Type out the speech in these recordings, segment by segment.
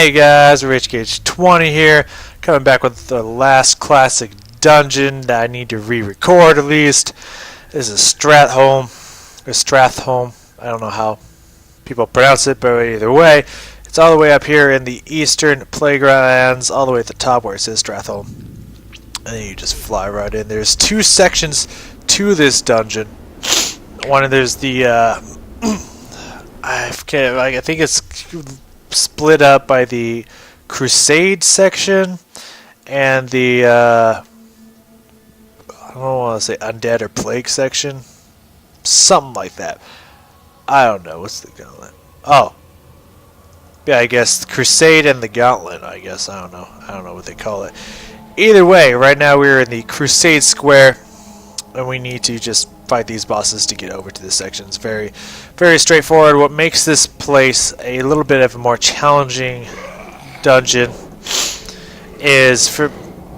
Hey guys, Rich Gauge 20 here, coming back with the last classic dungeon that I need to re-record at least. This is Stratholme, or Stratholme, I don't know how people pronounce it, but either way, it's all the way up here in the eastern playgrounds, all the way at the top where it says Stratholme. And then you just fly right in. There's two sections to this dungeon. One, there's the, I think it's split up by the Crusade section and the I don't want to say Undead or Plague section, something like that. I don't know what's the Gauntlet. Oh, yeah, I guess the Crusade and the Gauntlet. I guess I don't know what they call it. Either way, right now we're in the Crusade Square, and we need to just fight these bosses to get over to this section. It's very, very straightforward. What makes this place a little bit of a more challenging dungeon is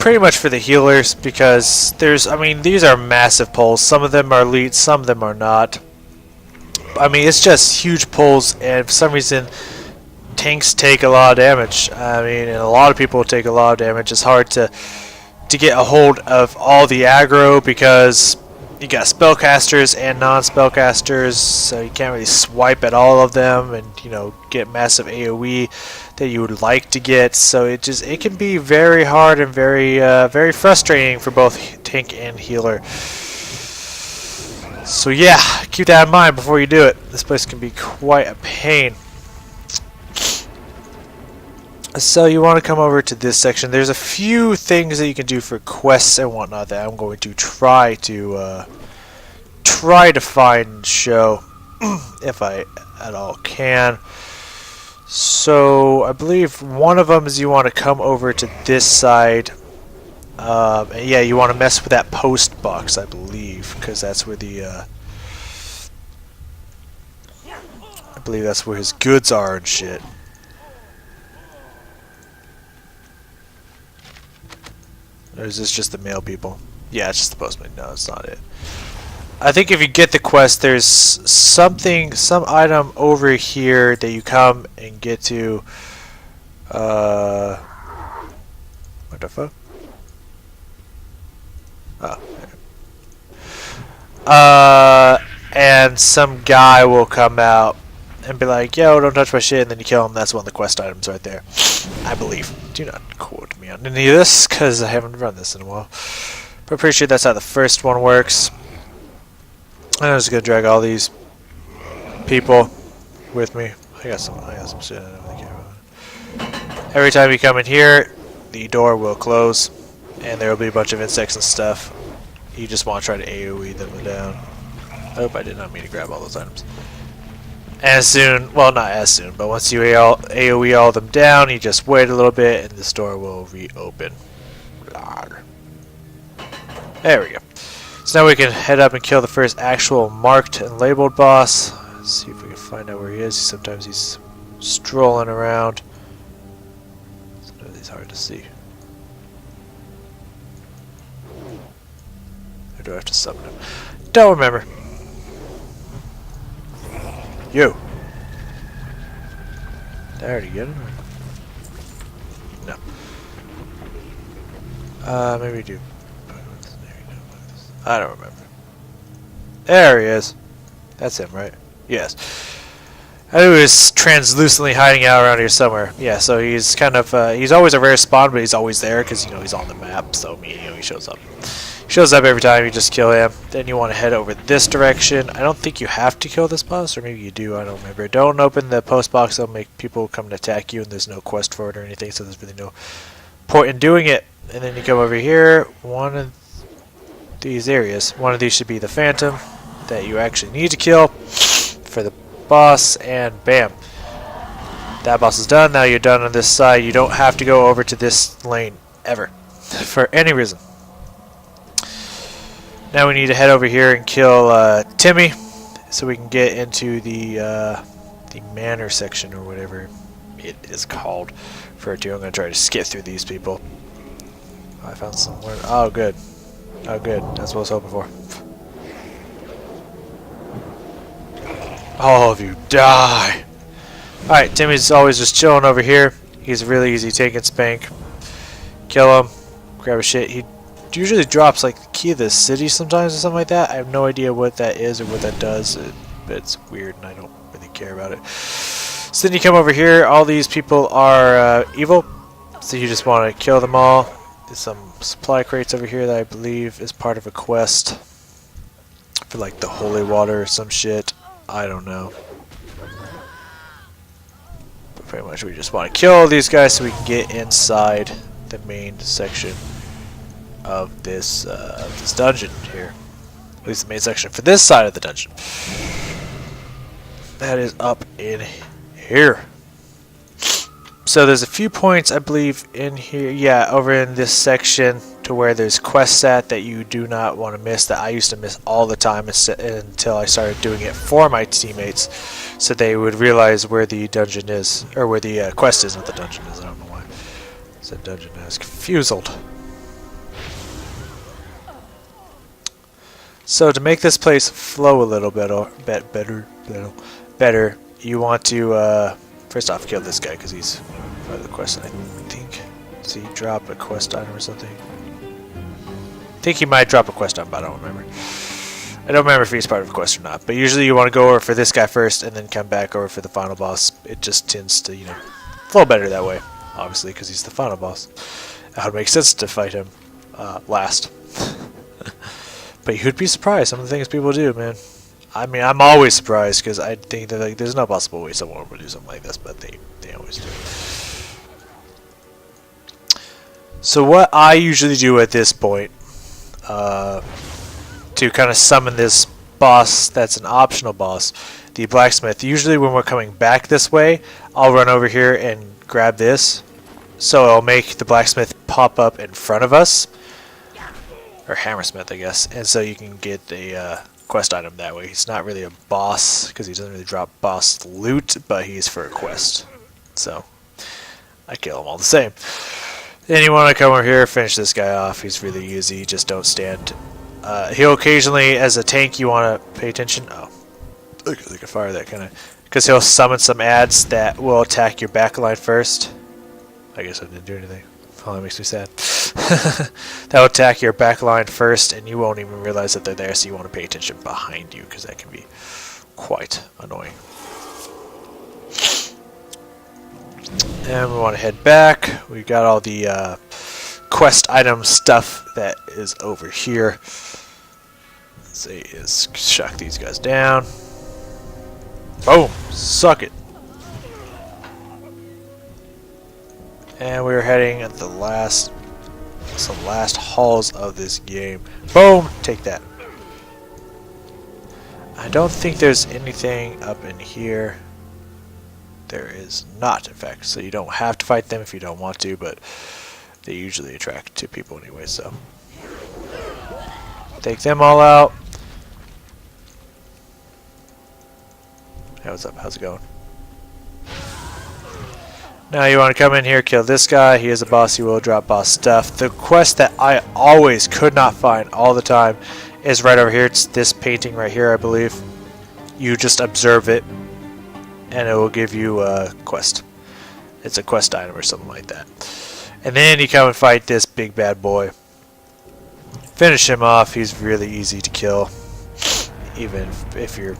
pretty much for the healers, because these are massive pulls. Some of them are elite, some of them are not. It's just huge pulls, and for some reason tanks take a lot of damage. And a lot of people take a lot of damage. It's hard to get a hold of all the aggro because you got spellcasters and non-spellcasters, so you can't really swipe at all of them and get massive AoE that you would like to get. So it can be very hard and very frustrating for both tank and healer. So yeah, keep that in mind before you do it. This place can be quite a pain. So you want to come over to this section. There's a few things that you can do for quests and whatnot that I'm going to try to find and show if I at all can. So I believe one of them is you want to come over to this side. And yeah, you want to mess with that post box, I believe, because that's where I believe that's where his goods are and shit. Or is this just the mail people? Yeah, it's just the postman. No, it's not it. I think if you get the quest, there's some item over here that you come and get to. What the fuck? Oh. And some guy will come out and be like, yo, don't touch my shit, and then you kill him. That's one of the quest items right there, I believe. Do not quote me on any of this, because I haven't run this in a while. But I'm pretty sure that's how the first one works. And I'm just going to drag all these people with me. I got some shit I don't really care about. Every time you come in here, the door will close, and there will be a bunch of insects and stuff. You just want to try to AoE them down. I hope I did not mean to grab all those items. As soon, well, not as soon, but once you AoE all of them down, you just wait a little bit and this door will reopen. There we go. So now we can head up and kill the first actual marked and labeled boss. Let's see if we can find out where he is. Sometimes he's strolling around. Sometimes he's hard to see. Or do I have to summon him? Don't remember. You. Did I already get him? No. Maybe we do. I don't remember. There he is. That's him, right? Yes. I knew he was translucently hiding out around here somewhere. Yeah, so he's kind of, he's always a rare spawn, but he's always there because, he's on the map, so, he shows up. Shows up every time, you just kill him. Then you want to head over this direction. I don't think you have to kill this boss, or maybe you do, I don't remember. Don't open the post box, they'll make people come and attack you, and there's no quest for it or anything, so there's really no point in doing it. And then you come over here, one of these areas. One of these should be the Phantom that you actually need to kill for the boss, and bam. That boss is done. Now you're done on this side. You don't have to go over to this lane, ever, for any reason. Now we need to head over here and kill Timmy, so we can get into the manor section or whatever it is called. For two, I'm gonna try to skip through these people. I found somewhere. Oh, good. Oh, good. That's what I was hoping for. All of you die. Alright, Timmy's always just chilling over here. He's really easy. Take and spank. Kill him. Grab a shit. He usually drops like the key of the city sometimes or something like that. I have no idea what that is or what that does. But it's weird and I don't really care about it. So then you come over here. All these people are evil. So you just want to kill them all. There's some supply crates over here that I believe is part of a quest for like the holy water or some shit. I don't know. But pretty much we just want to kill these guys so we can get inside the main section of this dungeon here. At least the main section for this side of the dungeon. That is up in here. So there's a few points I believe in here, yeah, over in this section to where there's quests at that you do not want to miss, that I used to miss all the time until I started doing it for my teammates so they would realize where the dungeon is, or where the quest is, not the dungeon is. I don't know why I said dungeon. I was confused. So to make this place flow a little bit better, you want to first off kill this guy because he's part of the quest, I think. Does he drop a quest item or something? I think he might drop a quest item, but I don't remember. I don't remember if he's part of a quest or not. But usually you want to go over for this guy first and then come back over for the final boss. It just tends to, you know, flow better that way, obviously, because he's the final boss. That would make sense to fight him last. But you'd be surprised some of the things people do, man. I mean, I'm always surprised because I think that like, there's no possible way someone would do something like this, but they always do. So what I usually do at this point to kind of summon this boss that's an optional boss, the blacksmith, usually when we're coming back this way, I'll run over here and grab this. So it'll make the blacksmith pop up in front of us. Or hammersmith, I guess. And so you can get a quest item that way. He's not really a boss because he doesn't really drop boss loot, but he's for a quest. So I kill him all the same. Then you want to come over here, finish this guy off. He's really easy. Just don't stand. He'll occasionally, as a tank, you want to pay attention. Oh, I can fire that kind of, because he'll summon some ads that will attack your backline first. I guess I didn't do anything. Oh, that makes me sad. That'll attack your backline first, and you won't even realize that they're there, so you want to pay attention behind you, because that can be quite annoying. And we want to head back. We got all the quest item stuff that is over here. Let's see, is shock these guys down. Boom! Suck it! And we're heading at the last halls of this game. Boom! Take that. I don't think there's anything up in here. There is not, in fact. So you don't have to fight them if you don't want to, but they usually attract 2 people anyway, so. Take them all out. Hey, what's up? How's it going? Now you want to come in here, kill this guy. He is a boss. He will drop boss stuff. The quest that I always could not find all the time is right over here. It's this painting right here, I believe. You just observe it, and it will give you a quest. It's a quest item or something like that. And then you come and fight this big bad boy. Finish him off. He's really easy to kill, even if you're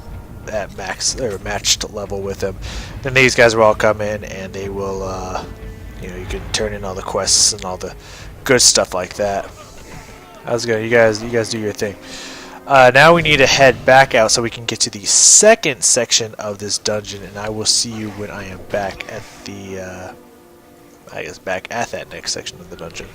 at max or matched level with him. Then these guys will all come in and they will you know, you can turn in all the quests and all the good stuff like that. How's it going? You guys do your thing. Now we need to head back out so we can get to the second section of this dungeon, and I will see you when I am back at the back at that next section of the dungeon.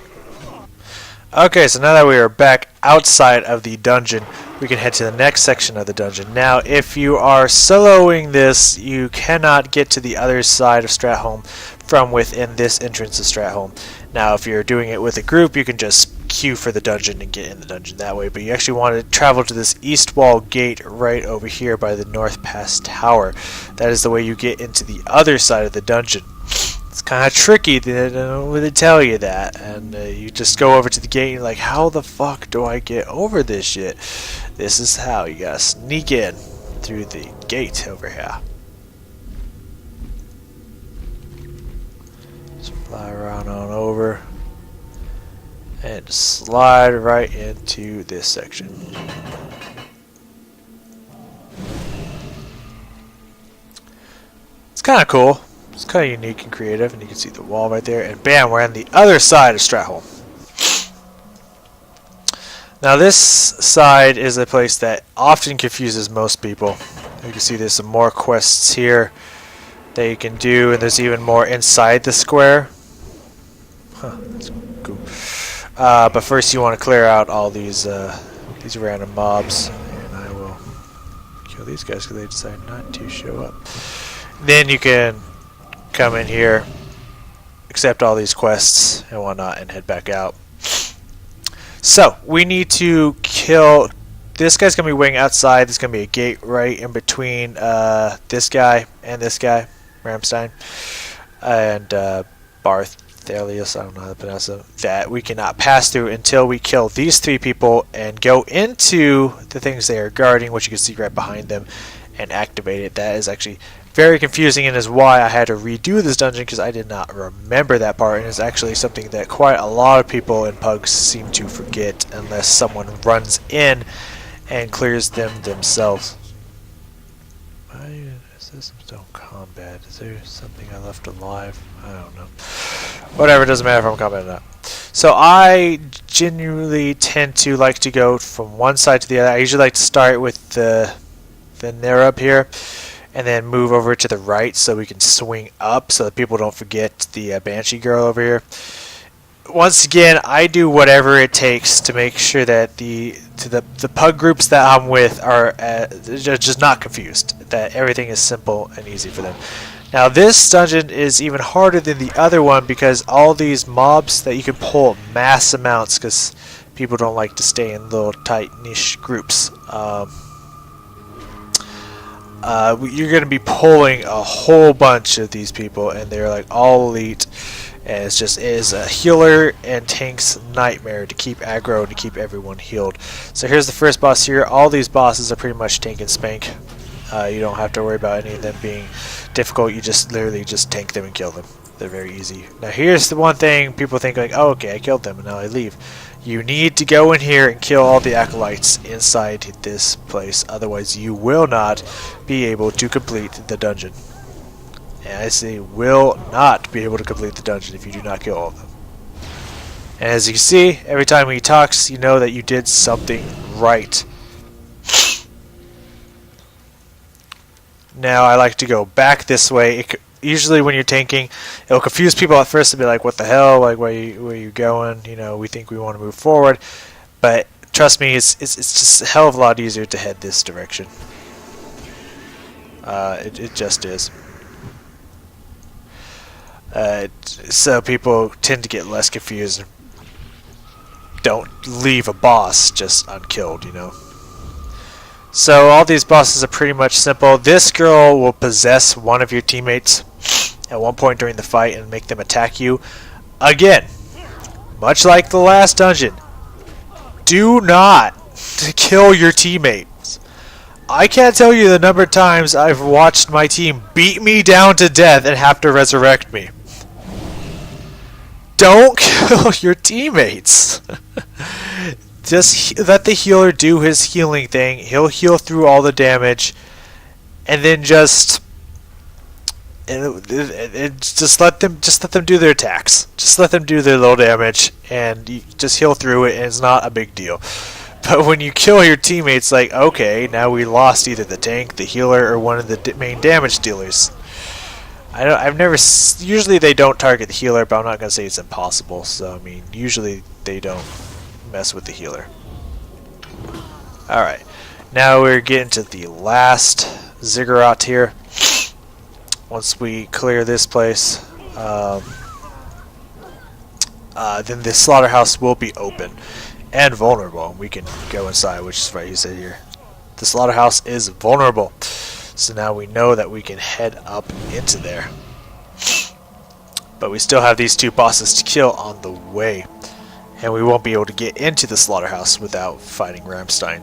Okay, so now that we are back outside of the dungeon, we can head to the next section of the dungeon. Now, if you are soloing this, you cannot get to the other side of Stratholme from within this entrance of Stratholme. Now, if you're doing it with a group, you can just queue for the dungeon and get in the dungeon that way. But you actually want to travel to this east wall gate right over here by the North Pass Tower. That is the way you get into the other side of the dungeon. It's kind of tricky, they don't really tell you that, and you just go over to the gate and you're like, how the fuck do I get over this shit? This is how. You gotta sneak in through the gate over here. Just fly around on over. And slide right into this section. It's kind of cool. It's kind of unique and creative, and you can see the wall right there. And bam, we're on the other side of Stratholme. Now this side is a place that often confuses most people. You can see there's some more quests here that you can do, and there's even more inside the square. Huh, that's cool. But first you want to clear out all these random mobs, and I will kill these guys because they decide not to show up. Then you can come in here, accept all these quests and whatnot, and head back out. So we need to kill. This guy's gonna be waiting outside. There's gonna be a gate right in between this guy and this guy, Ramstein, and Barthelius, I don't know how to pronounce it, that we cannot pass through until we kill these three people and go into the things they are guarding, which you can see right behind them, and activate it. That is actually very confusing and is why I had to redo this dungeon, because I did not remember that part, and it's actually something that quite a lot of people in Pugs seem to forget unless someone runs in and clears them themselves. Why is this still combat? Is there something I left alive? I don't know. Whatever, it doesn't matter if I'm combat or not. So I genuinely tend to like to go from one side to the other. I usually like to start with the Nerub here, and then move over to the right so we can swing up so that people don't forget the Banshee girl over here. Once again, I do whatever it takes to make sure that the pug groups that I'm with are just not confused, that everything is simple and easy for them. Now this dungeon is even harder than the other one because all these mobs that you can pull mass amounts, because people don't like to stay in little tight niche groups. You're going to be pulling a whole bunch of these people, and they're like all elite, and it is a healer and tank's nightmare to keep aggro and to keep everyone healed. So here's the first boss here. All these bosses are pretty much tank and spank. You don't have to worry about any of them being difficult. You just literally just tank them and kill them. They're very easy. Now here's the one thing people think, like, oh, okay, I killed them and now I leave. You need to go in here and kill all the acolytes inside this place, otherwise you will not be able to complete the dungeon. And I say will not be able to complete the dungeon if you do not kill all of them. And as you see, every time he talks, you know that you did something right. Now I like to go back this way. Usually when you're tanking, it'll confuse people at first to be like, what the hell, like where you going, you know, we think we want to move forward, but trust me, it's just a hell of a lot easier to head this direction. It just is. So people tend to get less confused. Don't leave a boss just unkilled, you know. So all these bosses are pretty much simple. This girl will possess one of your teammates at one point during the fight and make them attack you. Again, much like the last dungeon, do not kill your teammates. I can't tell you the number of times I've watched my team beat me down to death and have to resurrect me. Don't kill your teammates. Just let the healer do his healing thing. He'll heal through all the damage, and then just let them do their attacks. Just let them do their little damage, and you just heal through it, and it's not a big deal. But when you kill your teammates, like, okay, now we lost either the tank, the healer, or one of the main damage dealers. Usually they don't target the healer, but I'm not gonna say it's impossible. So I mean, usually they don't mess with the healer. Alright, now we're getting to the last ziggurat here. Once we clear this place, then the slaughterhouse will be open and vulnerable. We can go inside, which is right, you said here. The slaughterhouse is vulnerable. So now we know that we can head up into there. But we still have these two bosses to kill on the way. And we won't be able to get into the slaughterhouse without fighting Ramstein.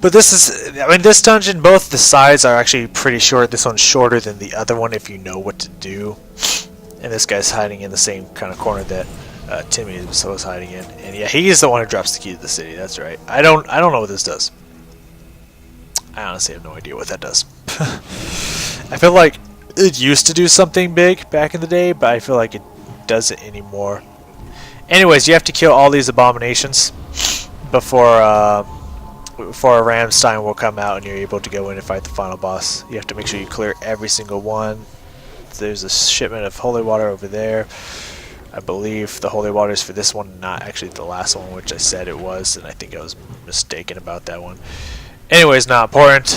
But this dungeon, both the sides are actually pretty short. This one's shorter than the other one if you know what to do. And this guy's hiding in the same kind of corner that Timmy was hiding in. And yeah, he's the one who drops the key to the city. That's right. I don't know what this does. I honestly have no idea what that does. I feel like it used to do something big back in the day, but I feel like it doesn't anymore. Anyways, you have to kill all these abominations before a Ramstein will come out and you're able to go in and fight the final boss. You have to make sure you clear every single one. There's a shipment of holy water over there. I believe the holy water is for this one, not actually the last one, which I said it was, and I think I was mistaken about that one. Anyways, not important.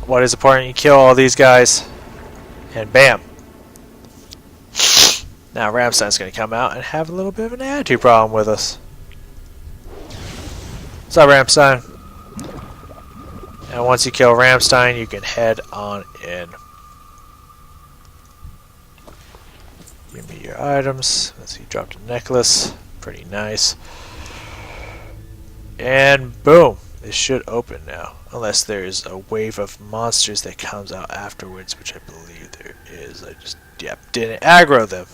What is important? You kill all these guys, and bam. Now Ramstein's going to come out and have a little bit of an attitude problem with us. What's up, Ramstein? And once you kill Ramstein, you can head on in. Give me your items. Let's see, dropped a necklace. Pretty nice. And boom. This should open now. Unless there's a wave of monsters that comes out afterwards, which I believe there is. I just, didn't aggro them.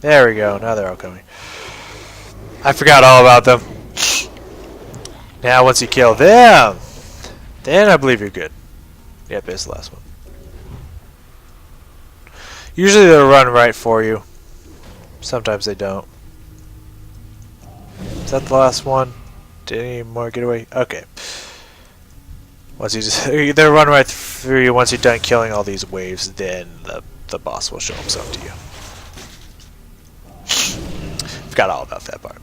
There we go. Now they're all coming. I forgot all about them. Now once you kill them, then I believe you're good. Yep, it's the last one. Usually they'll run right for you. Sometimes they don't. Is that the last one? Did any more get away? Okay. Once you just they'll run right through you. Once you're done killing all these waves, then the boss will show himself to you. Forgot all about that part.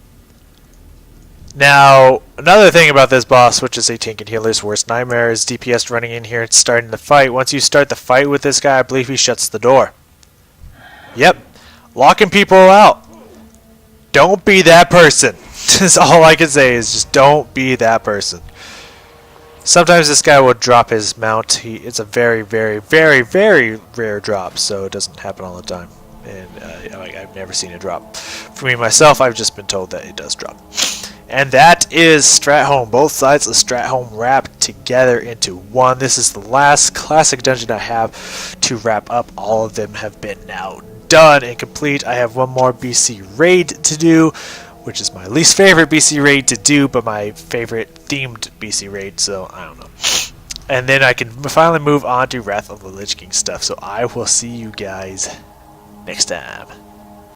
Now, another thing about this boss, which is a tank and healer's worst nightmare, is DPS running in here and starting the fight. Once you start the fight with this guy, I believe he shuts the door. Yep. Locking people out. Don't be that person. That's all I can say is just don't be that person. Sometimes this guy will drop his mount. It's a very, very, very, very rare drop, so it doesn't happen all the time. And I've never seen it drop. For me, myself, I've just been told that it does drop. And that is Stratholme. Both sides of Stratholme wrapped together into one. This is the last classic dungeon I have to wrap up. All of them have been now done and complete. I have one more BC raid to do, which is my least favorite BC raid to do, but my favorite themed BC raid, so I don't know. And then I can finally move on to Wrath of the Lich King stuff, so I will see you guys next time.